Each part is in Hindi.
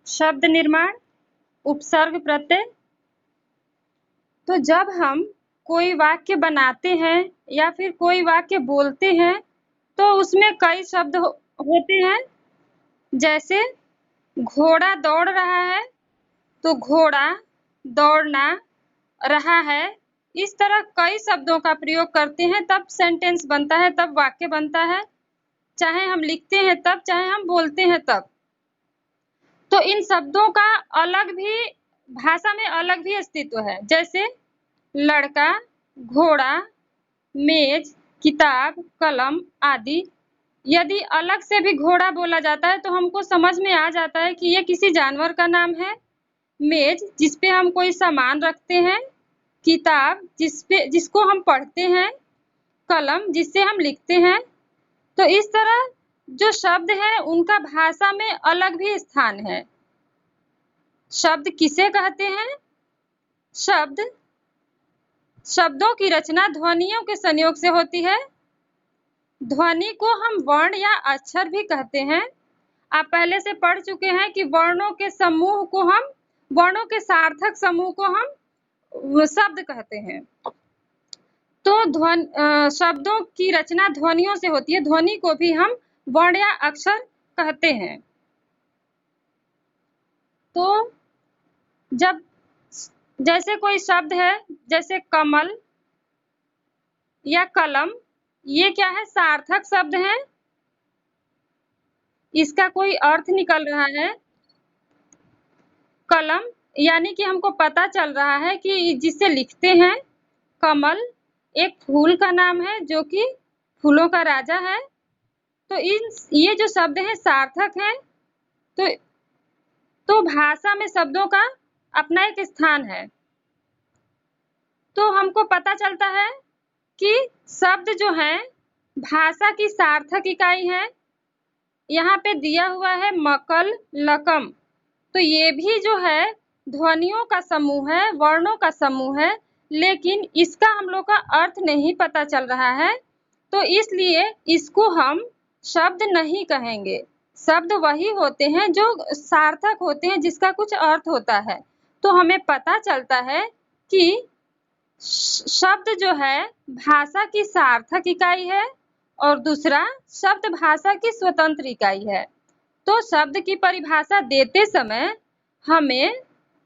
शब्द निर्माण, उपसर्ग प्रत्यय। तो जब हम कोई वाक्य बनाते हैं या फिर कोई वाक्य बोलते हैं तो उसमें कई शब्द होते हैं। जैसे घोड़ा दौड़ रहा है तो घोड़ा दौड़ना रहा है। इस तरह कई शब्दों का प्रयोग करते हैं तब सेंटेंस बनता है, तब वाक्य बनता है। चाहे हम लिखते हैं तब, चाहे हम बोलते हैं तब। तो इन शब्दों का अलग भी भाषा में अलग भी अस्तित्व है। जैसे लड़का, घोड़ा, मेज, किताब, कलम आदि। यदि अलग से भी घोड़ा बोला जाता है तो हमको समझ में आ जाता है कि ये किसी जानवर का नाम है। मेज जिसपे हम कोई सामान रखते हैं, किताब जिसको हम पढ़ते हैं, कलम जिससे हम लिखते हैं। तो इस तरह जो शब्द है उनका भाषा में अलग भी स्थान है। शब्द किसे कहते हैं? शब्दों की रचना ध्वनियों के संयोग से होती है। ध्वनि को हम वर्ण या अक्षर भी कहते हैं। आप पहले से पढ़ चुके हैं कि वर्णों के सार्थक समूह को हम शब्द कहते हैं। तो शब्दों की रचना ध्वनियों से होती है। ध्वनि को भी हम वर्ण या अक्षर कहते हैं। तो जब जैसे कोई शब्द है, जैसे कमल या कलम, ये क्या है? सार्थक शब्द है। इसका कोई अर्थ निकल रहा है। कलम यानी कि हमको पता चल रहा है कि जिसे लिखते हैं। कमल एक फूल का नाम है जो कि फूलों का राजा है। तो ये जो शब्द हैं सार्थक हैं। तो भाषा में शब्दों का अपना एक स्थान है। तो हमको पता चलता है कि शब्द जो है भाषा की सार्थक इकाई है। यहाँ पे दिया हुआ है मकल, लकम। तो ये भी जो है ध्वनियों का समूह है, वर्णों का समूह है, लेकिन इसका हम लोग का अर्थ नहीं पता चल रहा है। तो इसलिए इसको हम शब्द नहीं कहेंगे। शब्द वही होते हैं जो सार्थक होते हैं, जिसका कुछ अर्थ होता है। तो हमें पता चलता है कि शब्द जो है भाषा की सार्थक इकाई है और दूसरा शब्द भाषा की स्वतंत्र इकाई है। तो शब्द की परिभाषा देते समय हमें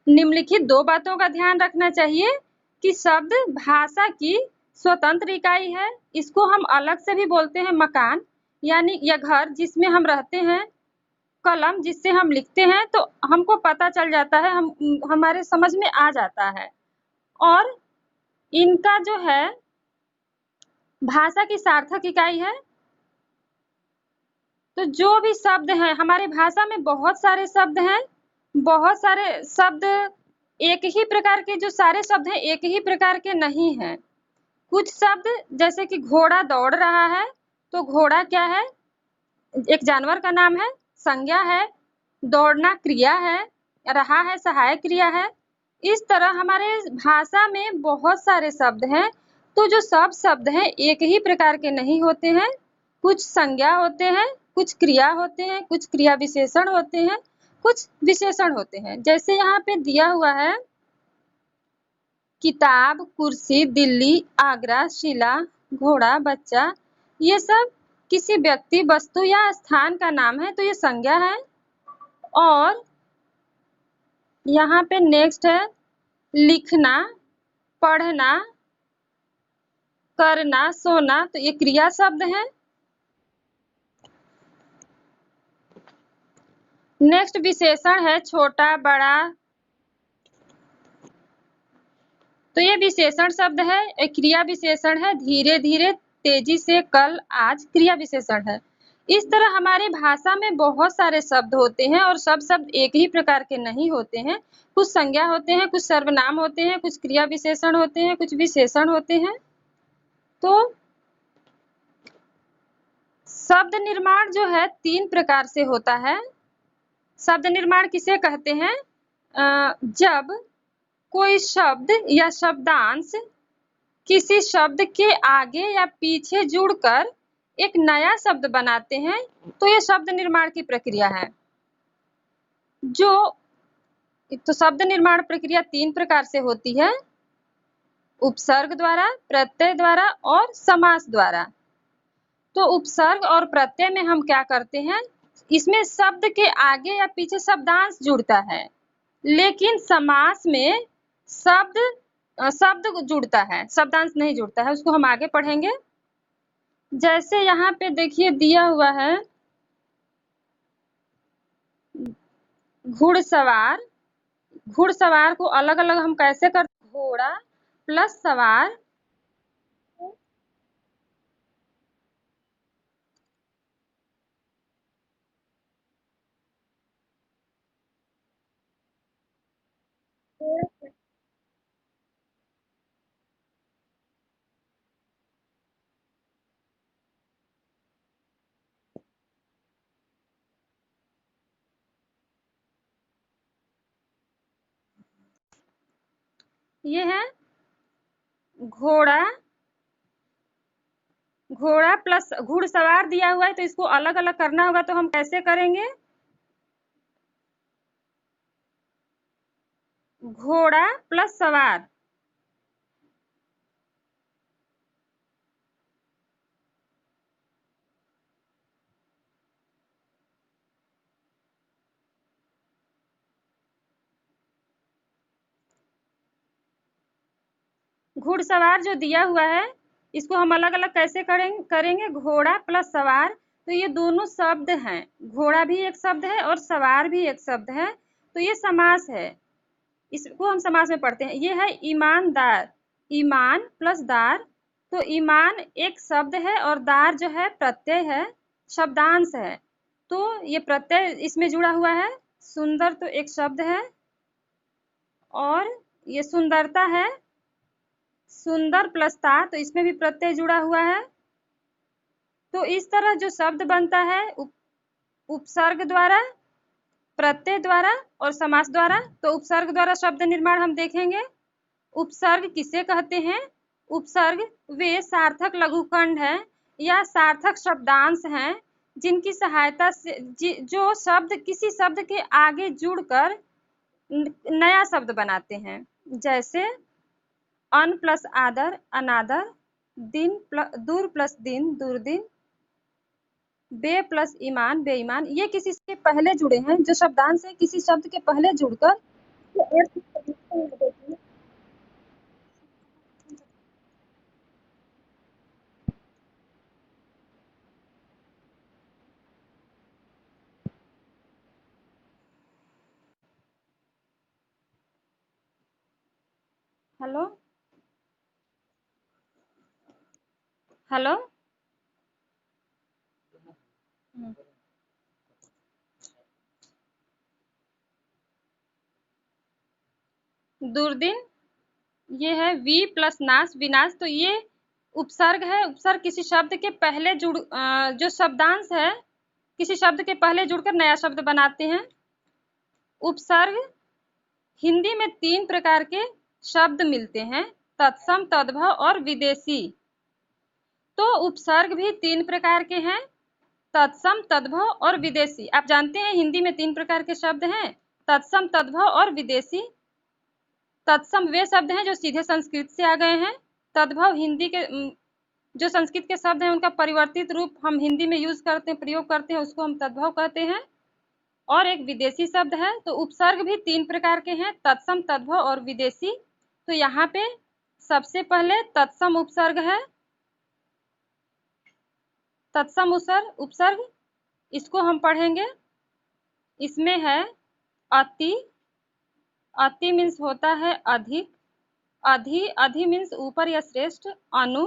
निम्नलिखित दो बातों का ध्यान रखना चाहिए कि शब्द भाषा की स्वतंत्र इकाई है। इसको हम अलग से भी बोलते हैं मकान यानी या घर जिसमें हम रहते हैं, कलम जिससे हम लिखते हैं। तो हमको पता चल जाता है, हमारे समझ में आ जाता है। और इनका जो है भाषा की सार्थक इकाई है। तो जो भी शब्द हैं हमारे भाषा में, बहुत सारे शब्द हैं। बहुत सारे शब्द एक ही प्रकार के, जो सारे शब्द हैं एक ही प्रकार के नहीं हैं। कुछ शब्द जैसे कि घोड़ा दौड़ रहा है, तो घोड़ा क्या है? एक जानवर का नाम है, संज्ञा है। दौड़ना क्रिया है, रहा है सहायक क्रिया है। इस तरह हमारे भाषा में बहुत सारे शब्द हैं। तो जो सब शब्द हैं एक ही प्रकार के नहीं होते हैं। कुछ संज्ञा होते हैं, कुछ क्रिया होते हैं, कुछ क्रिया विशेषण होते हैं, कुछ विशेषण होते हैं। जैसे यहाँ पे दिया हुआ है किताब, कुर्सी, दिल्ली, आगरा, शिला, घोड़ा, बच्चा। ये सब किसी व्यक्ति, वस्तु या स्थान का नाम है, तो ये संज्ञा है। और यहाँ पे नेक्स्ट है लिखना, पढ़ना, करना, सोना। तो ये क्रिया शब्द है। नेक्स्ट विशेषण है छोटा, बड़ा। तो ये विशेषण शब्द है, एक क्रिया विशेषण है। धीरे धीरे, तेजी से, कल, आज क्रिया विशेषण है। इस तरह हमारी भाषा में बहुत सारे शब्द होते हैं और सब शब्द एक ही प्रकार के नहीं होते हैं। कुछ संज्ञा होते हैं, कुछ सर्वनाम होते हैं, कुछ क्रिया विशेषण होते हैं, कुछ विशेषण होते हैं। तो शब्द निर्माण जो है 3 प्रकार से होता है। शब्द निर्माण किसे कहते हैं? जब कोई शब्द या शब्दांश किसी शब्द के आगे या पीछे जुड़कर एक नया शब्द बनाते हैं, तो ये शब्द निर्माण की प्रक्रिया है। जो तो शब्द निर्माण प्रक्रिया 3 प्रकार से होती है, उपसर्ग द्वारा, प्रत्यय द्वारा और समास द्वारा। तो उपसर्ग और प्रत्यय में हम क्या करते हैं, इसमें शब्द के आगे या पीछे शब्दांश जुड़ता है, लेकिन समास में शब्द जुड़ता है, शब्दांश नहीं जुड़ता है। उसको हम आगे पढ़ेंगे। जैसे यहाँ पे देखिए दिया हुआ है घुड़सवार। घुड़सवार को अलग अलग हम कैसे करते, घोड़ा प्लस सवार। ये है घोड़ा, घोड़ा प्लस घुड़सवार दिया हुआ है, तो इसको अलग अलग करना होगा। तो हम कैसे करेंगे, घोड़ा प्लस सवार। घुड़सवार जो दिया हुआ है, इसको हम अलग अलग कैसे करेंगे, घोड़ा प्लस सवार। तो ये दोनों शब्द हैं, घोड़ा भी एक शब्द है और सवार भी एक शब्द है, तो ये समास है। इसको हम समास में पढ़ते हैं। ये है ईमानदार, ईमान प्लस दार। तो ईमान एक शब्द है और दार जो है प्रत्यय है, शब्दांश है। तो ये प्रत्यय इसमें जुड़ा हुआ है। सुंदर तो एक शब्द है और ये सुंदरता है, सुंदर प्लस ता, तो इसमें भी प्रत्यय जुड़ा हुआ है। तो इस तरह जो शब्द बनता है उपसर्ग द्वारा, प्रत्यय द्वारा और समास द्वारा। तो उपसर्ग द्वारा शब्द निर्माण हम देखेंगे। उपसर्ग किसे कहते हैं, उपसर्ग वे सार्थक लघुखंड हैं या सार्थक शब्दांश हैं जिनकी सहायता से जो शब्द किसी शब्द के आगे जुड़कर नया शब्द बनाते हैं। जैसे अन प्लस आदर, अनादर। दूर प्लस दिन, दुर्दिन। बे प्लस ईमान, बेईमान। ये किसी से पहले जुड़े हैं, जो शब्दांश है किसी शब्द के पहले जुड़कर हेलो हेलो दुर्दिन। ये है वी प्लस नाश, विनाश। तो ये उपसर्ग है। उपसर्ग किसी शब्द के पहले जो शब्दांश है किसी शब्द के पहले जुड़कर नया शब्द बनाते हैं। उपसर्ग हिंदी में 3 प्रकार के शब्द मिलते हैं, तत्सम, तद्भव और विदेशी। तो उपसर्ग भी 3 प्रकार के हैं, तत्सम, तद्भव और विदेशी। आप जानते हैं हिंदी में 3 प्रकार के शब्द हैं, तत्सम, तद्भव और विदेशी। तत्सम वे शब्द हैं जो सीधे संस्कृत से आ गए हैं। तद्भव हिंदी के जो संस्कृत के शब्द हैं उनका परिवर्तित रूप हम हिंदी में यूज करते हैं, प्रयोग करते हैं, उसको हम तद्भव कहते हैं। और एक विदेशी शब्द है। तो उपसर्ग भी 3 प्रकार के हैं, तत्सम, तद्भव और विदेशी। तो यहाँ पे सबसे पहले तत्सम उपसर्ग है। तत्सम उपसर्ग इसको हम पढ़ेंगे। इसमें है अति। अति मीन्स होता है अधिक। अधि मीन्स ऊपर या श्रेष्ठ। अनु,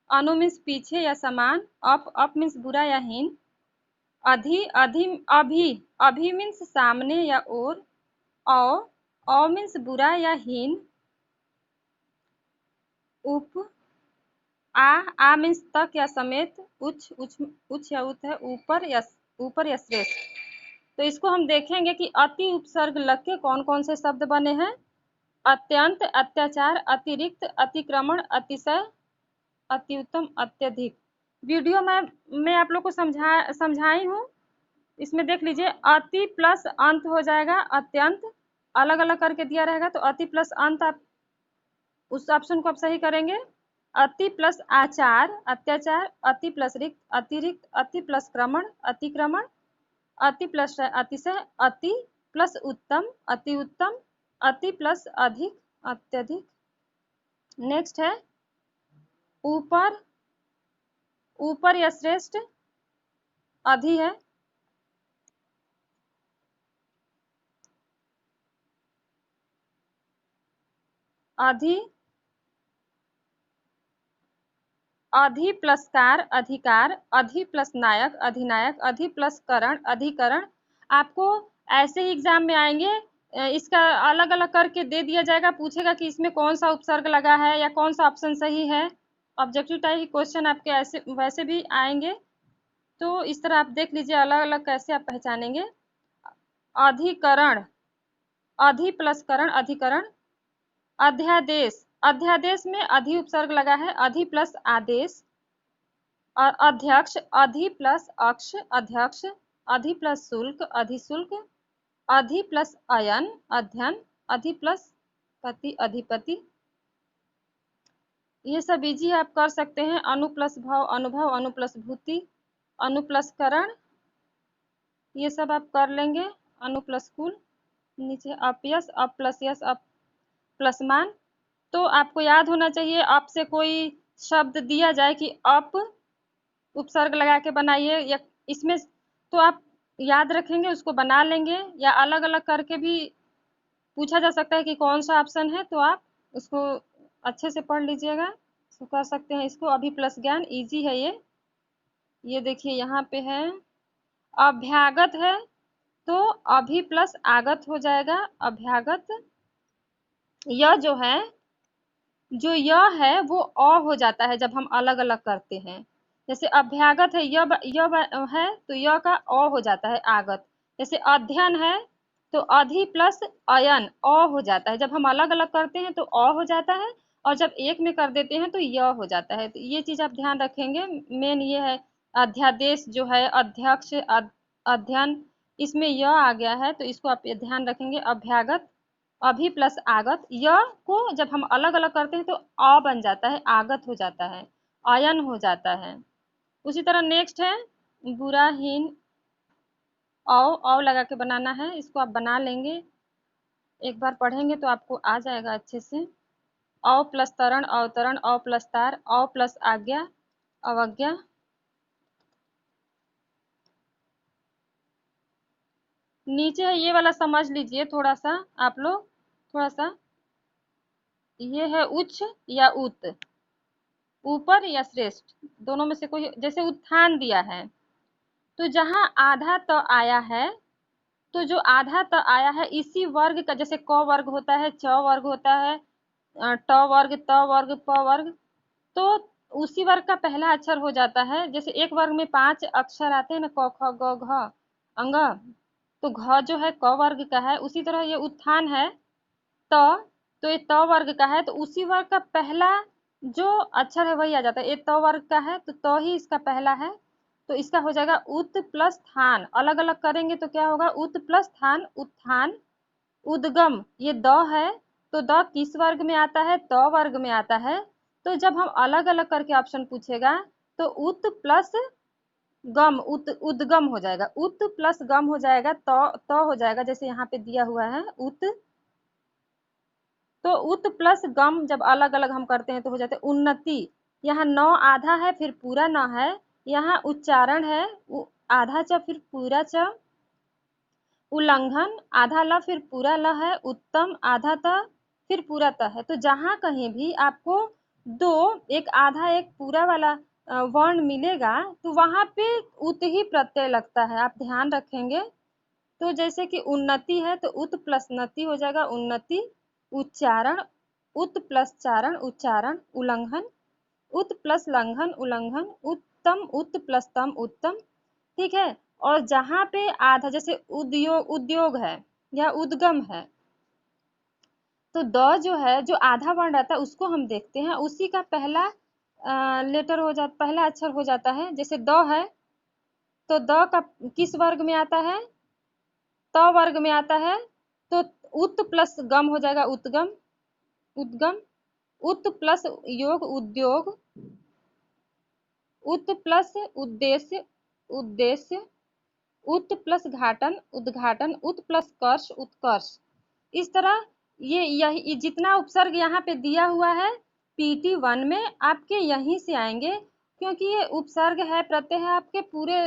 अनु मीन्स पीछे या समान। अप मीन्स बुरा या हीन। अधि, अभी, अभी मीन्स सामने या ओर। औ मीन्स बुरा या हीन। उप, आ मीन्स तक या समेत। उच्च या उत है ऊपर या श्रेष्ठ। तो इसको हम देखेंगे कि अति उपसर्ग लग के कौन कौन से शब्द बने हैं। अत्यंत, अत्याचार, अतिरिक्त, अतिक्रमण, अतिशय, अति उत्तम, अत्यधिक। वीडियो में मैं आप लोग को समझाई हूँ, इसमें देख लीजिए अति प्लस अंत हो जाएगा, अत्यंत अलग अलग करके दिया रहेगा, तो अति प्लस अंत आप उस ऑप्शन को आप सही करेंगे। अति प्लस आचार अत्याचार, अति प्लस रिक्त अतिरिक्त, अति प्लस क्रमण अतिक्रमण, अति प्लस अतिशय, अति प्लस उत्तम अति उत्तम, अति प्लस अधिक अत्यधिक। नेक्स्ट है ऊपर, ऊपर या श्रेष्ठ, अधि है, अधि, अधि प्लस कार अधिकार, अधि प्लस नायक अधिनायक, अधि प्लस करण अधिकरण। आपको ऐसे ही एग्जाम में आएंगे, इसका अलग अलग करके दे दिया जाएगा, पूछेगा कि इसमें कौन सा उपसर्ग लगा है या कौन सा ऑप्शन सही है। ऑब्जेक्टिव टाइप क्वेश्चन आपके ऐसे वैसे भी आएंगे, तो इस तरह आप देख लीजिए अलग अलग कैसे आप पहचानेंगे। अधिकरण, अधि प्लस करण अधिकरण। अध्यादेश, अध्यादेश में अधि उपसर्ग लगा है, अधि प्लस आदेश। और अध्यक्ष, अधि प्लस अक्ष अध्यक्ष, अधि प्लस शुल्क अधिशुल्क, अधि प्लस अयन अध्ययन, अधि प्लस पति अधिपति। ये सब इजी आप कर सकते हैं। अनु प्लस भाव अनुभव, अनु प्लस भूति, अनु प्लस करण, ये सब आप कर लेंगे। अनु प्लस कुल, नीचे अपयश, अप प्लस यश, अप प्लस मान। तो आपको याद होना चाहिए, आपसे कोई शब्द दिया जाए कि अप उपसर्ग लगा के बनाइए या इसमें, तो आप याद रखेंगे, उसको बना लेंगे, या अलग अलग करके भी पूछा जा सकता है कि कौन सा ऑप्शन है, तो आप उसको अच्छे से पढ़ लीजिएगा, तो कर सकते हैं इसको। अभी प्लस ज्ञान इजी है ये देखिए यहाँ पे है अभ्यागत है, तो अभी प्लस आगत हो जाएगा अभ्यागत। यह जो है, जो यह है वो अ हो जाता है जब हम अलग अलग करते हैं। जैसे अभ्यागत है, यह है तो यह का अ हो जाता है आगत। जैसे अध्ययन है तो अधि प्लस अयन अ हो जाता है, जब हम अलग अलग करते हैं तो अ हो जाता है, और जब एक में कर देते हैं तो य हो जाता है। तो ये चीज आप ध्यान रखेंगे। मेन ये है अध्यादेश जो है, अध्यक्ष अध्ययन, इसमें य आ गया है, तो इसको आप ध्यान रखेंगे। अभ्यागत अभी प्लस आगत, य को जब हम अलग अलग करते हैं तो अ बन जाता है, आगत हो जाता है, अयन हो जाता है। उसी तरह नेक्स्ट है बुराहीन, औ लगा के बनाना है, इसको आप बना लेंगे, एक बार पढ़ेंगे तो आपको आ जाएगा अच्छे से। औ प्लस तरण अवतरण, औ प्लस तार, औ प्लस आज्ञा अवज्ञा। नीचे है ये वाला, समझ लीजिए थोड़ा सा आप लोग, थोड़ा सा ये है उच्च या उत, ऊपर या श्रेष्ठ, दोनों में से कोई। जैसे उत्थान दिया है, तो जहां आधा त आया है, तो जो आधा त आया है इसी वर्ग का, जैसे क वर्ग होता है, च वर्ग होता है, ट वर्ग, त वर्ग, प वर्ग, तो उसी वर्ग का पहला अक्षर हो जाता है। जैसे एक वर्ग में 5 अक्षर आते हैं ना, क ख ग घ अंग, तो घ जो है क वर्ग का है। उसी तरह ये उत्थान है त, तो ये त वर्ग का है, तो उसी वर्ग का पहला जो अक्षर है वही आ जाता है। ये त वर्ग का है तो त ही इसका पहला है, तो इसका हो जाएगा उत प्लस थान। अलग अलग करेंगे तो क्या होगा, उत प्लस थान उत्थान। उद्गम, ये द है, तो द किस वर्ग में आता है, त वर्ग में आता है, तो जब हम अलग अलग करके ऑप्शन पूछेगा तो उत प्लस गम, उद्गम हो जाएगा, उत प्लस गम हो जाएगा, त हो जाएगा, जैसे यहाँ पे दिया हुआ है उत। तो उत प्लस गम जब अलग अलग हम करते हैं तो हो जाते हैं उन्नति। यहाँ न आधा है फिर पूरा न है, यहाँ उच्चारण है आधा च फिर पूरा च। उल्लंघन आधा ल फिर पूरा ल है, उत्तम आधा त फिर पूरा त है। तो जहां कहीं भी आपको दो, एक आधा एक पूरा वाला वर्ण मिलेगा, तो वहां पे उत ही प्रत्यय लगता है, आप ध्यान रखेंगे। तो जैसे कि उन्नति है तो उत प्लस नति हो जाएगा उन्नति। उच्चारण, उत प्लस चारण उच्चारण। उल्लंघन, उत प्लस लंघन उल्लंघन। उत्तम, उत प्लस तम उत्तम। ठीक है। और जहां पे आधा, जैसे उद्योग, उद्योग है या उद्गम है, तो द जो है, जो आधा वर्ण रहता है उसको हम देखते हैं, उसी का पहला लेटर हो जाता, पहला अक्षर हो जाता है। जैसे द है तो द का किस वर्ग में आता है? त वर्ग में आता है। तो उत प्लस गम हो जाएगा उद्गम, उद्गम। उत प्लस योग उद्योग, उत प्लस उद्देश्य, उद्देश्य। उत प्लस घाटन, उद्घाटन। उत प्लस कर्ष, उत्कर्ष। इस तरह यही जितना उपसर्ग यहाँ पे दिया हुआ है PT1 में आपके यहीं से आएंगे, क्योंकि ये उपसर्ग है, प्रत्यय है, आपके पूरे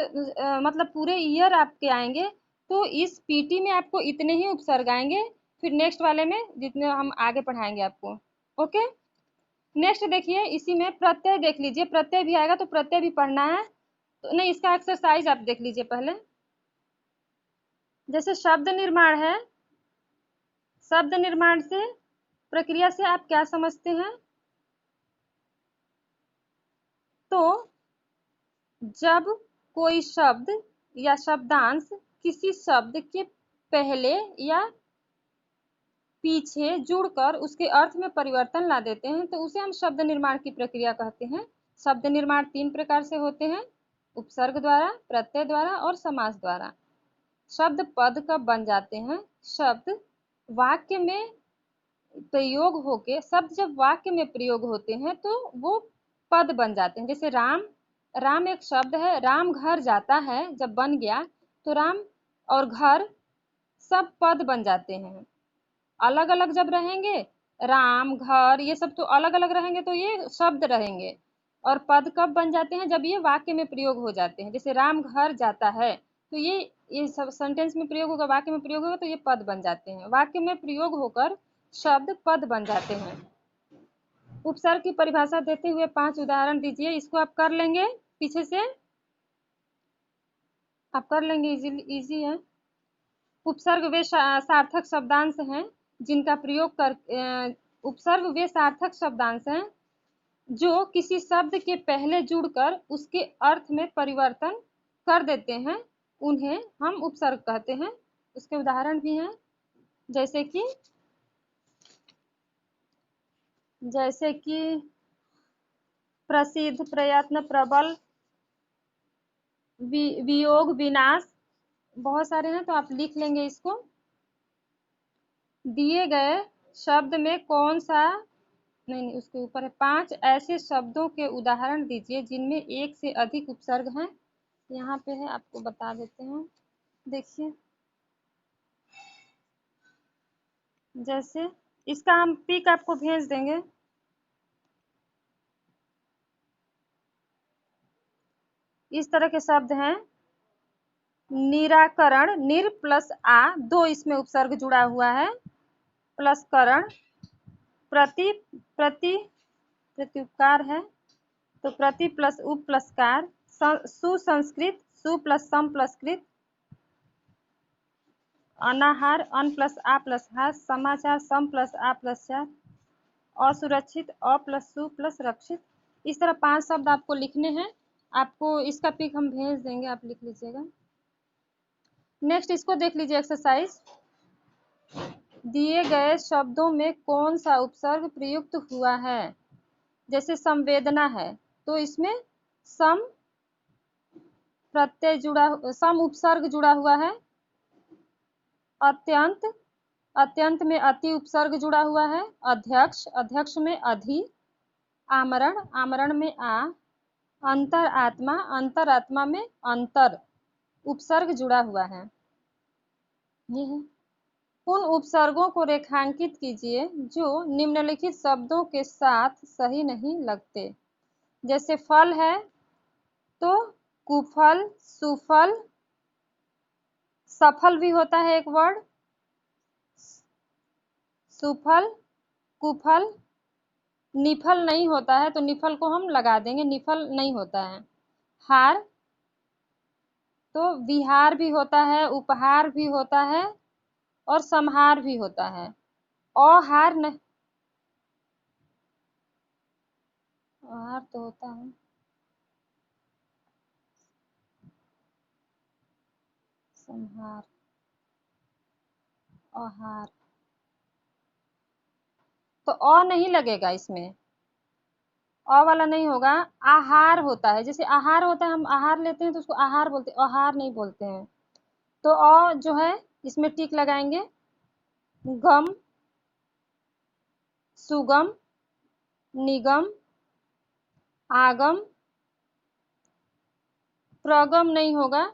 मतलब पूरे ईयर आपके आएंगे। तो इस PT में आपको इतने ही उपसर्ग आएंगे, फिर नेक्स्ट वाले में जितने हम आगे पढ़ाएंगे आपको। ओके, नेक्स्ट देखिए, इसी में प्रत्यय देख लीजिए, प्रत्यय भी आएगा तो प्रत्यय भी पढ़ना है। तो नहीं, इसका एक्सरसाइज आप देख लीजिए पहले। जैसे शब्द निर्माण है, शब्द निर्माण से प्रक्रिया से आप क्या समझते हैं? तो जब कोई शब्द या शब्दांश किसी शब्द के पहले या पीछे जुड़कर उसके अर्थ में परिवर्तन ला देते हैं तो उसे हम शब्द निर्माण की प्रक्रिया कहते हैं। शब्द निर्माण 3 प्रकार से होते हैं, उपसर्ग द्वारा, प्रत्यय द्वारा और समास द्वारा। शब्द पद कब बन जाते हैं? शब्द वाक्य में प्रयोग होके, शब्द जब वाक्य में प्रयोग होते हैं तो वो पद बन जाते हैं। जैसे राम, राम एक शब्द है, राम घर जाता है जब बन गया तो राम और घर सब पद बन जाते हैं। अलग अलग जब रहेंगे, राम घर ये सब तो अलग अलग रहेंगे तो ये शब्द रहेंगे। और पद कब बन जाते हैं? जब ये वाक्य में प्रयोग हो जाते हैं। जैसे राम घर जाता है तो ये सब सेंटेंस में प्रयोग होगा, वाक्य में प्रयोग होगा तो ये पद बन जाते हैं। वाक्य में प्रयोग होकर शब्द पद बन जाते हैं। उपसर्ग की परिभाषा देते हुए 5 उदाहरण दीजिए। इसको आप कर लेंगे, पीछे से आप कर लेंगे, इजी है। उपसर्ग वे सार्थक शब्दांश हैं जिनका प्रयोग कर उपसर्ग वे सार्थक शब्दांश हैं जो किसी शब्द के पहले जुड़कर उसके अर्थ में परिवर्तन कर देते हैं, उन्हें हम उपसर्ग कहते हैं। उसके उदाहरण भी हैं, जैसे कि प्रसिद्ध, प्रयत्न, प्रबल, वियोग, विनाश, बहुत सारे हैं तो आप लिख लेंगे इसको। दिए गए शब्द में कौन सा, नहीं उसके ऊपर है, 5 ऐसे शब्दों के उदाहरण दीजिए जिनमें एक से अधिक उपसर्ग हैं। यहाँ पे है, आपको बता देते हैं, देखिए। जैसे इसका हम पिक आपको भेज देंगे। इस तरह के शब्द हैं, निराकरण, निर प्लस आ, 2 इसमें उपसर्ग जुड़ा हुआ है, प्लस करण। प्रति, प्रति प्रत्युपकार है तो प्रति प्लस उप प्लस कार। सुसंस्कृत, सु प्लस सम प्लस कृत। अनाहार, अन प्लस आ प्लस हार। समाचार, सम प्लस आ प्लस चार। असुरक्षित, अ प्लस सु प्लस रक्षित। इस तरह 5 शब्द आपको लिखने हैं। आपको इसका पिक हम भेज देंगे, आप लिख लीजिएगा। नेक्स्ट इसको देख लीजिए, एक्सरसाइज। दिए गए शब्दों में कौन सा उपसर्ग प्रयुक्त हुआ है? जैसे संवेदना है तो इसमें सम प्रत्यय जुड़ा, सम उपसर्ग जुड़ा हुआ है। अत्यंत, अत्यंत में अति उपसर्ग जुड़ा हुआ है। अध्यक्ष, अध्यक्ष में अधि। आमरण, आमरण में आ। अंतरात्मा, अंतरात्मा में अंतर उपसर्ग जुड़ा हुआ है। ये है। उन उपसर्गों को रेखांकित कीजिए जो निम्नलिखित शब्दों के साथ सही नहीं लगते। जैसे फल है तो कुफल, सुफल। सफल भी होता है एक वर्ड, सुफल, कुफल। निफल नहीं होता है तो निफल को हम लगा देंगे, निफल नहीं होता है। हार तो विहार भी होता है, उपहार भी होता है और संहार भी होता है। अहार नहीं, हार तो होता है। संहार, अहार तो अ नहीं लगेगा इसमें। अ वाला नहीं होगा, आहार होता है। जैसे आहार होता है, हम आहार लेते हैं तो उसको आहार बोलते हैं, आहार नहीं बोलते हैं। तो अ जो है इसमें टिक लगाएंगे। गम, सुगम, निगम, आगम, प्रगम नहीं होगा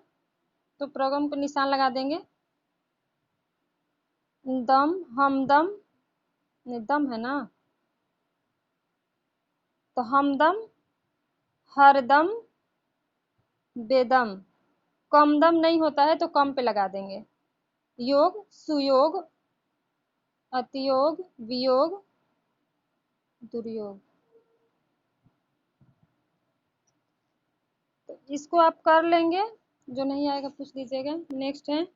तो प्रगम को निशान लगा देंगे। दम, हमदम, नहीं दम है ना, तो हमदम, हरदम, बेदम। कमदम नहीं होता है तो कम पे लगा देंगे। योग, सुयोग, अतियोग, वियोग, दुर्योग। तो इसको आप कर लेंगे, जो नहीं आएगा पूछ लीजिएगा। नेक्स्ट है,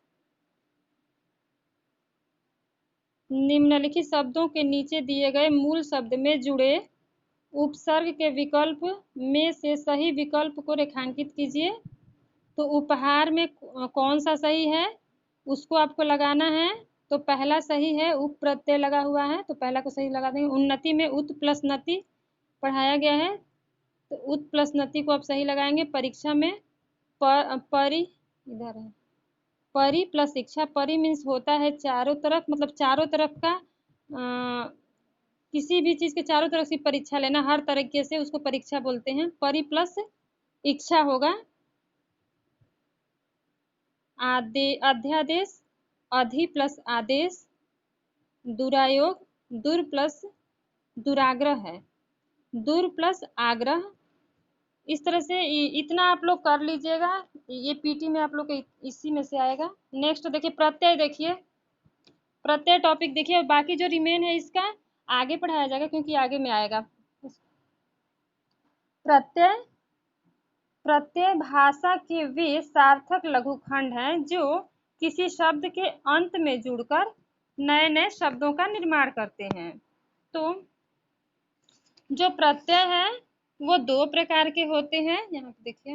निम्नलिखित शब्दों के नीचे दिए गए मूल शब्द में जुड़े उपसर्ग के विकल्प में से सही विकल्प को रेखांकित कीजिए। तो उपहार में कौन सा सही है उसको आपको लगाना है। तो पहला सही है, उप प्रत्यय लगा हुआ है तो पहला को सही लगा देंगे। उन्नति में उत प्लस नति पढ़ाया गया है तो उत प्लस नति को आप सही लगाएंगे। परीक्षा में परि इधर है, परि प्लस शिक्षा। परि मीन्स होता है चारों तरफ, मतलब चारों तरफ का किसी भी चीज के चारों तरफ की परीक्षा लेना, हर तरीके से उसको परीक्षा बोलते हैं। परि प्लस इच्छा होगा। अध्यादेश, अधि प्लस आदेश। दुरायोग, दुर प्लस दुराग्रह है, दुर प्लस आग्रह। इस तरह से इतना आप लोग कर लीजिएगा, ये पीटी में आप लोग के इसी में से आएगा। नेक्स्ट देखिए प्रत्यय, देखिए प्रत्यय टॉपिक देखिए, और बाकी जो रिमेन है इसका आगे पढ़ाया जाएगा क्योंकि आगे में आएगा। प्रत्यय, प्रत्यय भाषा के वे सार्थक लघुखंड हैं जो किसी शब्द के अंत में जुड़कर नए नए शब्दों का निर्माण करते हैं। तो जो प्रत्यय है वो दो प्रकार के होते हैं, यहाँ पे देखिए,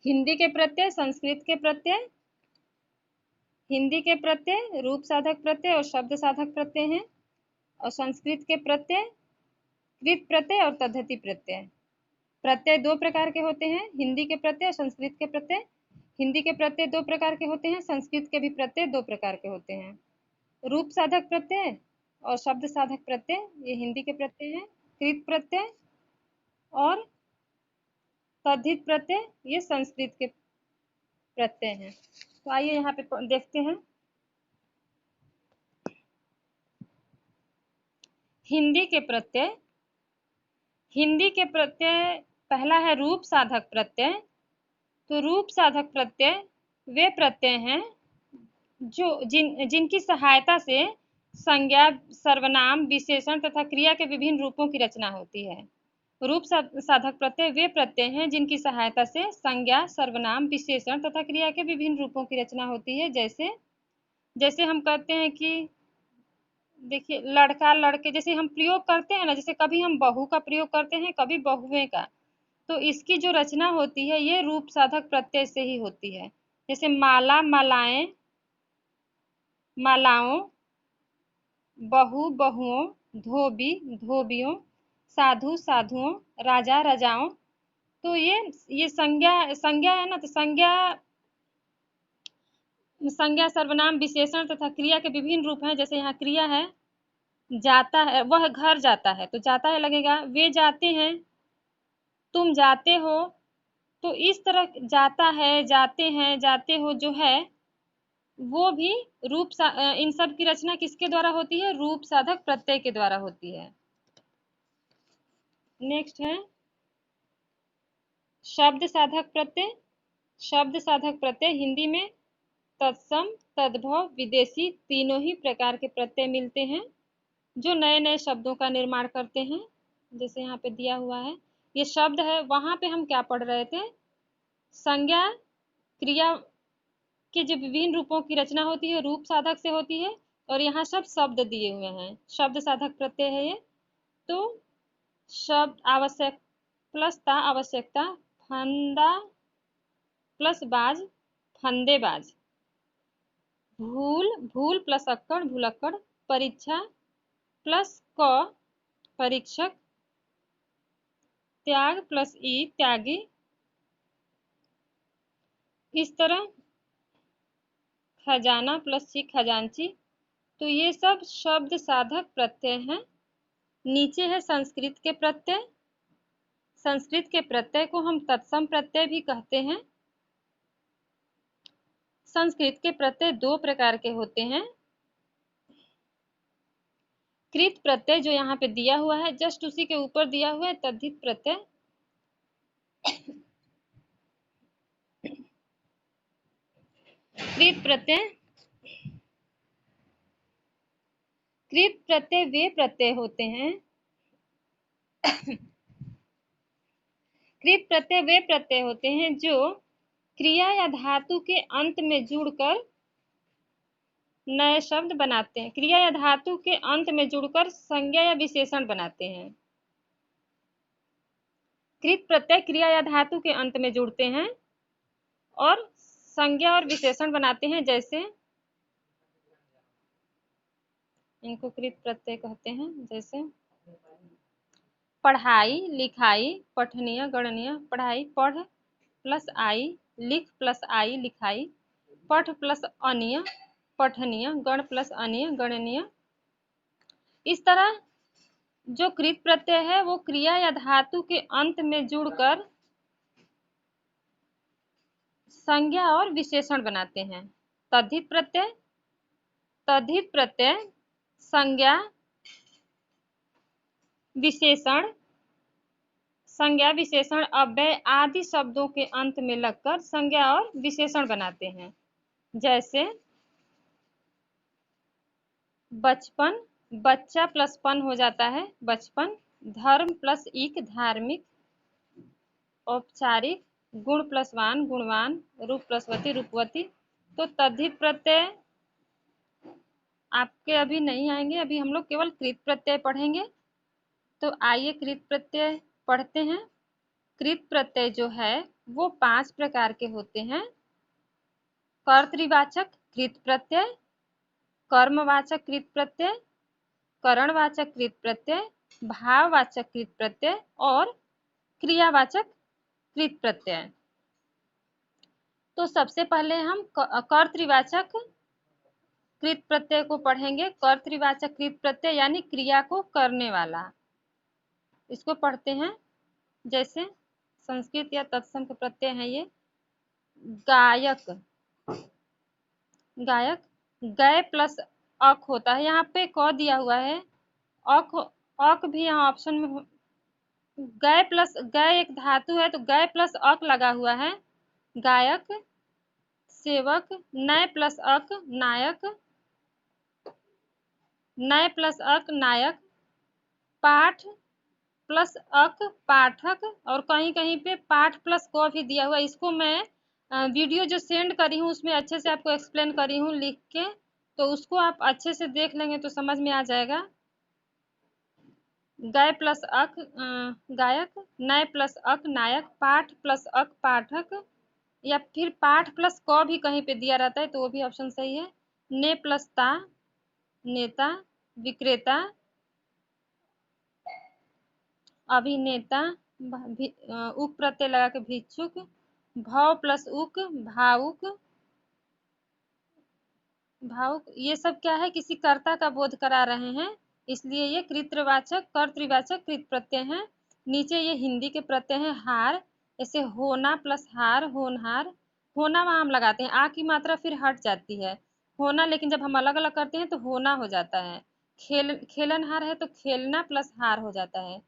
हिंदी के प्रत्यय, संस्कृत के प्रत्यय। हिंदी के प्रत्यय रूप साधक प्रत्यय और शब्द साधक प्रत्यय हैं, और संस्कृत के प्रत्यय कृत प्रत्यय और तद्धति प्रत्यय। प्रत्यय दो प्रकार के होते हैं, हिंदी के प्रत्यय, संस्कृत के प्रत्यय। हिंदी के प्रत्यय दो प्रकार के होते हैं, संस्कृत के भी प्रत्यय दो प्रकार के होते हैं। रूप साधक प्रत्यय और शब्द साधक प्रत्यय ये हिंदी के प्रत्यय हैं। कृत प्रत्यय और तद्धित प्रत्यय ये संस्कृत के प्रत्यय हैं। तो आइए यहाँ पे देखते हैं। हिंदी के प्रत्यय, हिंदी के प्रत्यय पहला है रूप साधक प्रत्यय। तो रूप साधक प्रत्यय वे प्रत्यय हैं जो जिनकी सहायता से संज्ञा, सर्वनाम, विशेषण तथा क्रिया के विभिन्न रूपों की रचना होती है। रूप साधक प्रत्यय वे प्रत्यय हैं जिनकी सहायता से संज्ञा, सर्वनाम, विशेषण तथा क्रिया के विभिन्न रूपों की रचना होती है। जैसे जैसे हम कहते हैं कि देखिए लड़का, लड़के, जैसे हम प्रयोग करते हैं ना, जैसे कभी हम बहू का प्रयोग करते हैं, कभी बहुएं का, तो इसकी जो रचना होती है ये रूप साधक प्रत्यय से ही होती है। जैसे माला, मालाएं, मालाओं, बहू, बहुओं, धोबी, धोबियों, साधु, साधुओं, राजा, राजाओं। तो ये संज्ञा संज्ञा है ना, तो संज्ञा, संज्ञा, सर्वनाम, विशेषण तथा क्रिया के विभिन्न रूप हैं। जैसे यहाँ क्रिया है, जाता है, वह घर जाता है तो जाता है लगेगा। वे जाते हैं, तुम जाते हो। तो इस तरह जाता है, जाते हैं, जाते हो जो है वो भी इन सब की रचना किसके द्वारा होती है? रूप साधक प्रत्यय के द्वारा होती है। नेक्स्ट है शब्द साधक प्रत्यय। शब्द साधक प्रत्यय हिंदी में तत्सम, तद्भव, विदेशी तीनों ही प्रकार के प्रत्यय मिलते हैं जो नए नए शब्दों का निर्माण करते हैं। जैसे यहाँ पे दिया हुआ है, ये शब्द है। वहां पे हम क्या पढ़ रहे थे? संज्ञा, क्रिया के जो विभिन्न रूपों की रचना होती है रूप साधक से होती है, और यहाँ सब शब्द दिए हुए हैं, शब्द साधक प्रत्यय है ये। तो शब्द आवश्यक प्लस ता, आवश्यकता, फंदा प्लस बाज, फंदेबाज। भूल, भूल प्लस अक्कड़, भूलक्कड़। परीक्षा प्लस क, परीक्षक। त्याग प्लस ई त्यागी। इस तरह खजाना प्लस ची खजांची। तो ये सब शब्द साधक प्रत्यय हैं। नीचे है संस्कृत के प्रत्यय। संस्कृत के प्रत्यय को हम तत्सम प्रत्यय भी कहते हैं। संस्कृत के प्रत्यय दो प्रकार के होते हैं। कृत प्रत्यय जो यहाँ पे दिया हुआ है, जस्ट उसी के ऊपर दिया हुआ है तद्धित प्रत्यय। कृत प्रत्यय, कृत प्रत्यय वे प्रत्यय होते हैं। कृत प्रत्यय वे प्रत्यय होते हैं जो क्रिया या धातु के अंत में जुड़कर नए शब्द बनाते हैं। क्रिया या धातु के अंत में जुड़कर संज्ञा या विशेषण बनाते हैं। कृत प्रत्यय क्रिया या धातु के अंत में जुड़ते हैं और संज्ञा और विशेषण बनाते हैं। जैसे इनको कृत प्रत्यय कहते हैं। जैसे पढ़ाई, लिखाई, पठनीय, गणनीय। पढ़ाई पढ़ प्लस आई, लिख प्लस आई लिखाई, पठ प्लस अनीय पठनीय, गण प्लस अनीय गणनीय। इस तरह जो कृत प्रत्यय है वो क्रिया या धातु के अंत में जुड़कर संज्ञा और विशेषण बनाते हैं। तद्धित प्रत्यय, तद्धित प्रत्यय संज्ञा, विशेषण, संज्ञा, विशेषण, अव्यय आदि शब्दों के अंत में लगकर संज्ञा और विशेषण बनाते हैं। जैसे बचपन, बच्चा प्लस पन हो जाता है बचपन। धर्म प्लस इक धार्मिक। औपचारिक, गुण प्लस वान गुणवान। रूप प्लस वती रूपवती। तो तद्धित प्रत्यय आपके अभी नहीं आएंगे, अभी हम लोग केवल कृत प्रत्यय पढ़ेंगे। तो आइए कृत प्रत्यय पढ़ते हैं। कृत प्रत्यय जो है वो 5 प्रकार के होते हैं। कर्तृवाचक कृत प्रत्यय, कर्मवाचक कृत प्रत्यय, करणवाचक कृत प्रत्यय, भाववाचक कृत प्रत्यय और क्रियावाचक कृत प्रत्यय। तो सबसे पहले हम कर्तृवाचक कृत प्रत्यय को पढ़ेंगे। कर्तृवाचक कृत प्रत्यय यानी क्रिया को करने वाला, इसको पढ़ते हैं। जैसे संस्कृत या तत्सम के प्रत्यय हैं ये। गायक, गायक गय प्लस अक होता है। यहाँ पे क दिया हुआ है, अक, अक भी यहाँ ऑप्शन में गय प्लस, गय एक धातु है तो गय प्लस अक लगा हुआ है। गायक, सेवक, नय प्लस अक नायक, नय प्लस अक नायक, पाठ प्लस अक पाठक, और कहीं कहीं पे पाठ प्लस क भी दिया हुआ है। इसको मैं वीडियो जो सेंड करी हूँ उसमें अच्छे से आपको एक्सप्लेन करी हूँ लिख के, तो उसको आप अच्छे से देख लेंगे तो समझ में आ जाएगा। गय प्लस अक गायक, नय प्लस अक नायक, पाठ प्लस अक पाठक, या फिर पाठ प्लस क भी कहीं पे दिया रहता है तो वो भी ऑप्शन सही है। ने प्लस ता नेता, विक्रेता, अभिनेता, उक प्रत्यय लगा के भिक्षुक, भाव प्लस उक भावुक, भावुक। ये सब क्या है, किसी कर्ता का बोध करा रहे हैं, इसलिए ये कृतवाचक कर्तृवाचक कृत प्रत्यय हैं। नीचे ये हिंदी के प्रत्यय हैं। हार, जैसे होना प्लस हार होनहार। होना वहां हम लगाते हैं, आ की मात्रा फिर हट जाती है होना, लेकिन जब हम अलग अलग करते हैं तो होना हो जाता है। खेलनहार है तो खेलना प्लस हार हो जाता है।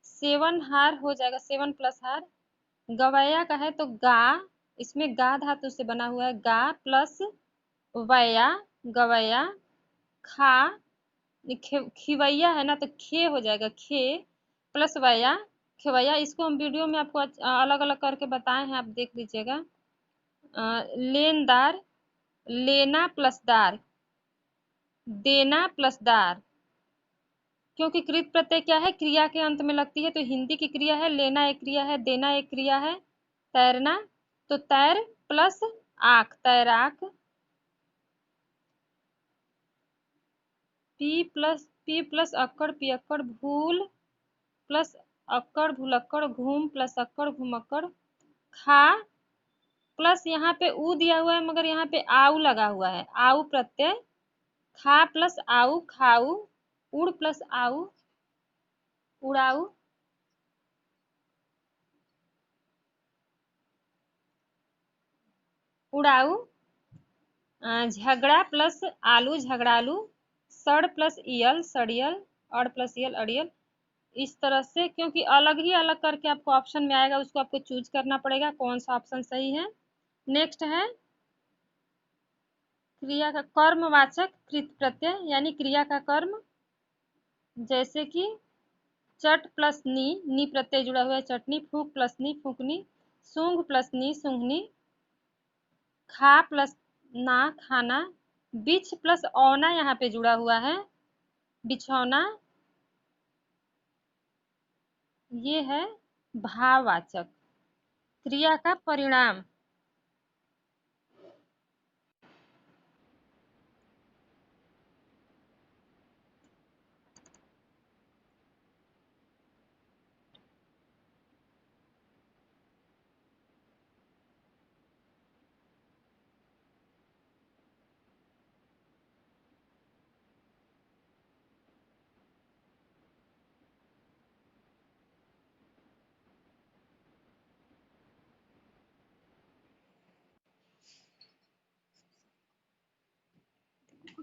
सेवनहार हो जाएगा सेवन प्लस हार। गवैया का है तो गा, इसमें गा धातु से बना हुआ है। गा प्लस वया गवैया। खा, खिवैया है ना तो खे हो जाएगा खे प्लस वया खिवैया। इसको हम वीडियो में आपको अलग अलग करके बताए हैं, आप देख लीजिएगा। लेनदार, लेना प्लस दार, देना प्लस दार। क्योंकि कृत प्रत्यय क्या है, क्रिया के अंत में लगती है, तो हिंदी की क्रिया है, लेना एक क्रिया है, देना एक क्रिया है। तैरना तो तैर प्लस आख तैराक। पी प्लस अक्कड़ पियक्कड़। भूल प्लस अक्कड़ भुलक्कड़ घूम प्लस अक्कड़ घुमक्कड़ खा प्लस यहाँ पे ऊ दिया हुआ है मगर यहाँ पे आऊ लगा हुआ है, आऊ प्रत्यय, खा प्लस आऊ खाऊ, उड़ प्लस आऊ उड़ाऊ, उड़ाऊ, झगड़ा प्लस आलू झगड़ालू, सड़ प्लस इयल सड़ियल, अड़ प्लस इयल अड़ियल। इस तरह से, क्योंकि अलग ही अलग करके आपको ऑप्शन में आएगा, उसको आपको चूज करना पड़ेगा कौन सा ऑप्शन सही है। नेक्स्ट है क्रिया का कर्मवाचक कृत प्रत्यय यानी क्रिया का कर्म, जैसे कि चट प्लस नी प्रत्यय जुड़ा हुआ है चटनी, फूंक प्लस नी फूंकनी, सूंघ प्लस नी सूंघनी, खा प्लस ना खाना, बिछ प्लस औना यहाँ पे जुड़ा हुआ है बिछौना। ये है भाववाचक क्रिया का परिणाम।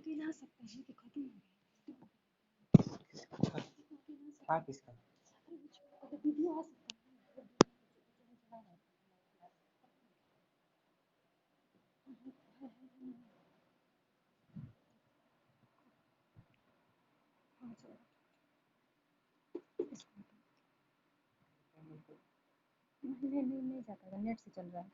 गिना सकते हैं कि खत्म हो गया किसका वीडियो आ सकता है। नहीं जाता, नेट से चल रहा है।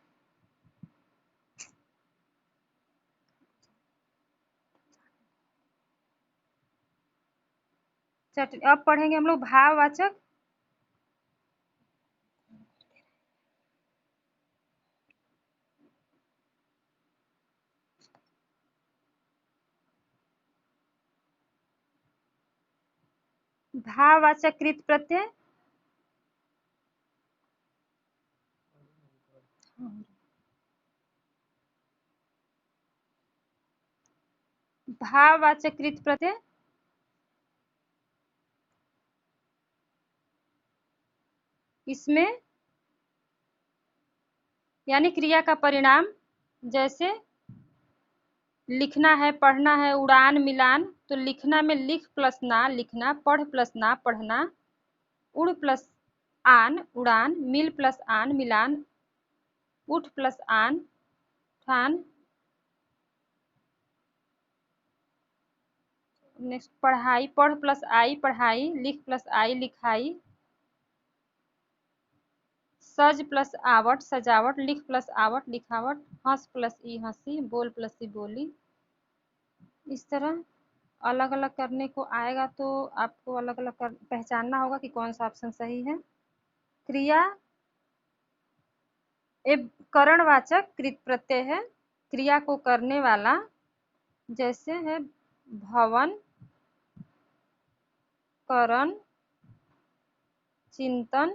अब पढ़ेंगे हम लोग भाववाचक। भाववाचक कृत प्रत्यय भाववाचक कृत प्रत्यय इसमें यानी क्रिया का परिणाम, जैसे लिखना है पढ़ना है उड़ान मिलान, तो लिखना में लिख प्लस ना लिखना, पढ़ प्लस ना पढ़ना, उड़ प्लस आन उड़ान, मिल प्लस आन मिलान, उठ प्लस आन ठान। नेक्स्ट पढ़ाई, पढ़ प्लस आई पढ़ाई, लिख प्लस आई लिखाई, सज प्लस आवट सजावट, लिख प्लस आवट लिखावट, हंस प्लस ई हंसी, बोल प्लस ई बोली। इस तरह अलग अलग करने को आएगा तो आपको अलग अलग पहचानना होगा कि कौन सा ऑप्शन सही है। क्रिया एक करणवाचक कृत प्रत्यय है, क्रिया को करने वाला, जैसे है भवन, करण, चिंतन।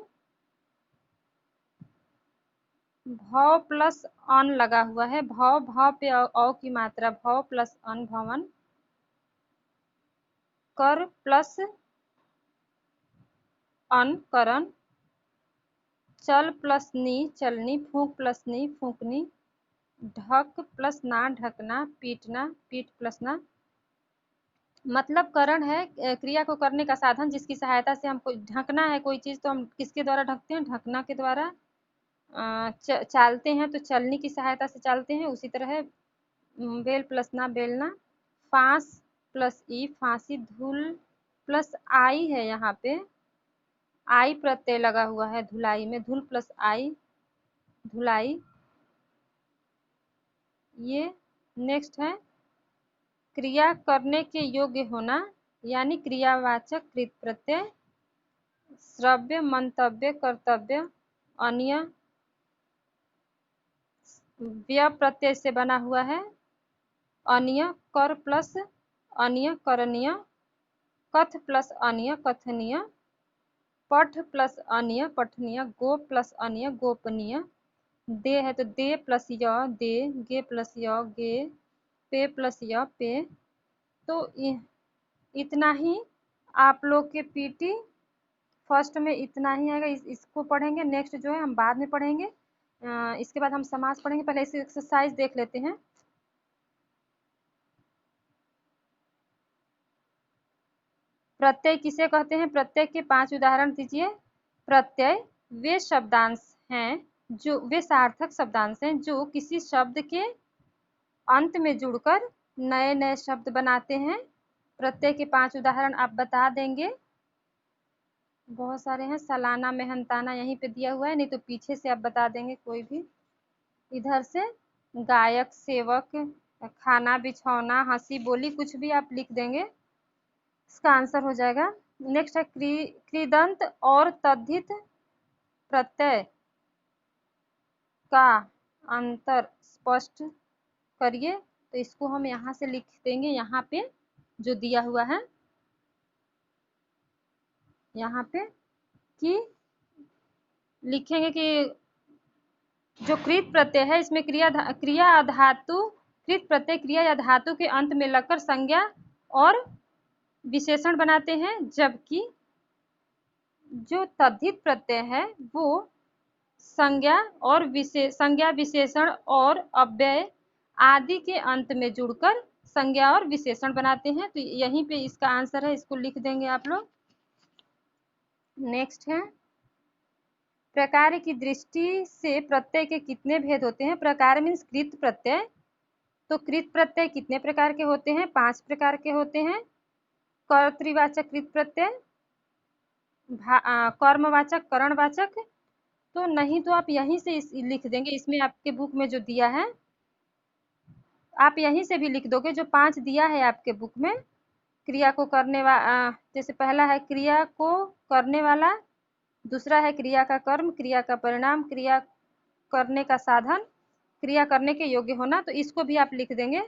भव प्लस अन लगा हुआ है, भव भाव पे औ की मात्रा, भव प्लस अन भवन, कर प्लस अन करण, चल प्लस नी चलनी, फूंक प्लस नी फूंकनी, ढक प्लस ना ढकना, पीटना पीठ प्लस ना। मतलब करण है क्रिया को करने का साधन जिसकी सहायता से हमको ढकना है कोई चीज, तो हम किसके द्वारा ढकते हैं, ढकना के द्वारा। चालते हैं तो चलनी की सहायता से चालते हैं, उसी तरह है बेल प्लस ना बेलना, फांस प्लस ई फांसी, धुल प्लस आई है यहाँ पे, आई प्रत्यय लगा हुआ है धुलाई में, धुल प्लस आई धुलाई। ये नेक्स्ट है क्रिया करने के योग्य होना यानी क्रियावाचक कृत प्रत्यय, श्रव्य मंतव्य कर्तव्य अन्य व्य प्रत्यय से बना हुआ है, अन्य कर प्लस अन्य करणीय, कथ प्लस अन्य कथनीय। पठ प्लस अनिय पठनीय, गो प्लस अनिय गोपनीय, दे है तो दे प्लस य दे, गे प्लस य गे, पे प्लस य पे। तो इतना ही आप लोग के पीटी फर्स्ट में इतना ही आएगा। इसको पढ़ेंगे, नेक्स्ट जो है हम बाद में पढ़ेंगे। इसके बाद हम समास पढ़ेंगे। पहले इसे एक्सरसाइज देख लेते हैं। प्रत्यय किसे कहते हैं? प्रत्यय के 5 उदाहरण दीजिए। प्रत्यय वे शब्दांश हैं जो वे सार्थक शब्दांश हैं जो किसी शब्द के अंत में जुड़कर नए नए शब्द बनाते हैं। प्रत्यय के 5 उदाहरण आप बता देंगे। बहुत सारे हैं। सालाना, मेहनताना यहीं पे दिया हुआ है, नहीं तो पीछे से आप बता देंगे कोई भी। इधर से गायक, सेवक, खाना, बिछौना, हंसी बोली, कुछ भी आप लिख देंगे, इसका आंसर हो जाएगा। नेक्स्ट है कृदंत और तद्धित प्रत्यय का अंतर स्पष्ट करिए। तो इसको हम यहाँ से लिख देंगे, यहाँ पे जो दिया हुआ है यहाँ पे, कि लिखेंगे कि जो कृत प्रत्यय है इसमें क्रिया धातु, कृत प्रत्यय क्रिया या धातु के अंत में लगकर संज्ञा और विशेषण बनाते हैं, जबकि जो तद्धित प्रत्यय है वो संज्ञा विशेषण और अव्यय आदि के अंत में जुड़कर संज्ञा और विशेषण बनाते हैं। तो यहीं पे इसका आंसर है, इसको लिख देंगे आप लोग। नेक्स्ट है प्रकार की दृष्टि से प्रत्यय के कितने भेद होते हैं? प्रकार मीन्स कृत प्रत्यय। तो कृत प्रत्यय कितने प्रकार के होते हैं? 5 प्रकार के होते हैं। कर्तृवाचक कृत प्रत्यय, कर्मवाचक, करणवाचक। तो नहीं तो आप यहीं से लिख देंगे, इसमें आपके बुक में जो दिया है आप यहीं से भी लिख दोगे। जो 5 दिया है आपके बुक में, क्रिया को करने वाला, जैसे पहला है क्रिया को करने वाला, दूसरा है क्रिया का कर्म, क्रिया का परिणाम, क्रिया करने का साधन, क्रिया करने के योग्य होना। तो इसको भी आप लिख देंगे।